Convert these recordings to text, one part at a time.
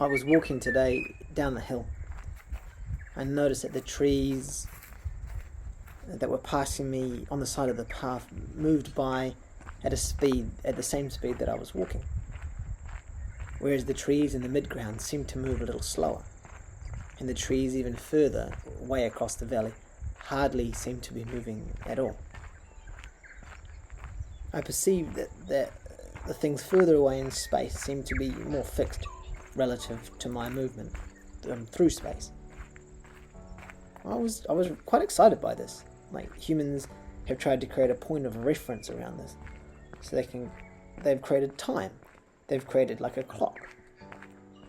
I was walking today down the hill. I noticed that the trees that were passing me on the side of the path moved by at the same speed that I was walking, whereas the trees in the midground seemed to move a little slower, and the trees even further, way across the valley, hardly seemed to be moving at all. I perceived that the things further away in space seemed to be more fixed relative to my movement through space. I was quite excited by this. Like, humans have tried to create a point of reference around this, so they've created time. They've created like a clock,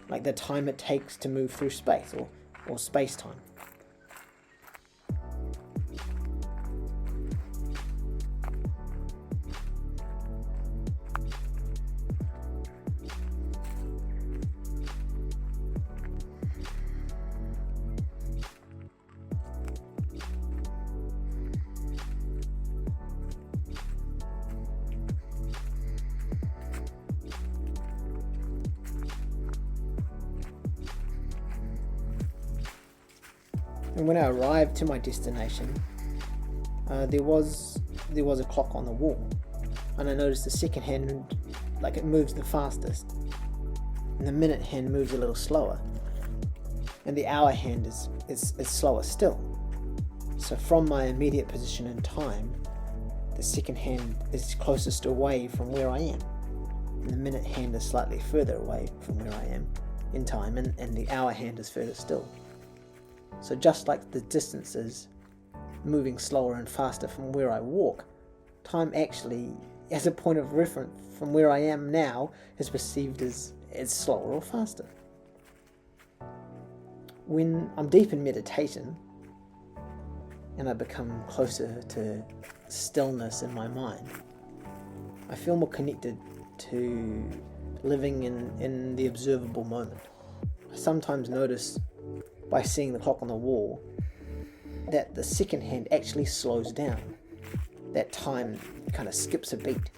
like the time it takes to move through space or space time. And when I arrived to my destination, there was a clock on the wall, and I noticed the second hand, like, it moves the fastest, and the minute hand moves a little slower, and the hour hand is slower still. So from my immediate position in time, the second hand is closest away from where I am, and the minute hand is slightly further away from where I am in time, and the hour hand is further still. So just like the distances moving slower and faster from where I walk, time actually, as a point of reference from where I am now, is perceived as slower or faster. When I'm deep in meditation and I become closer to stillness in my mind, I feel more connected to living in the observable moment. I sometimes notice, by seeing the clock on the wall, that the second hand actually slows down. That time kind of skips a beat.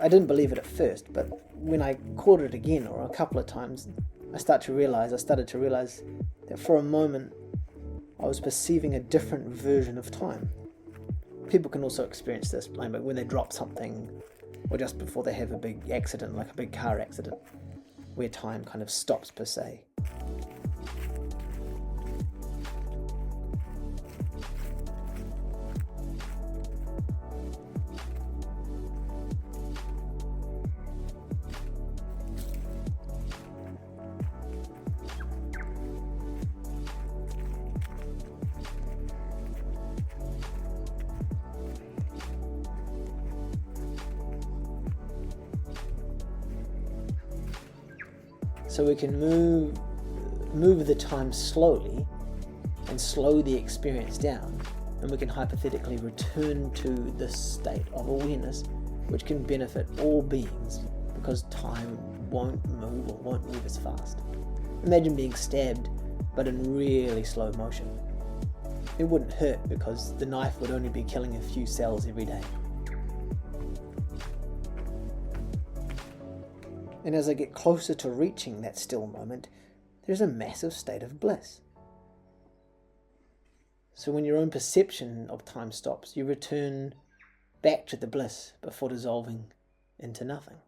I didn't believe it at first, but when I caught it again, or a couple of times, I started to realize that for a moment I was perceiving a different version of time. People can also experience this, like when they drop something, or just before they have a big accident, like a big car accident, where time kind of stops per se. So we can move the time slowly and slow the experience down, and we can hypothetically return to this state of awareness, which can benefit all beings because time won't move as fast. Imagine being stabbed, but in really slow motion. It wouldn't hurt because the knife would only be killing a few cells every day. And as I get closer to reaching that still moment, there's a massive state of bliss. So when your own perception of time stops, you return back to the bliss before dissolving into nothing.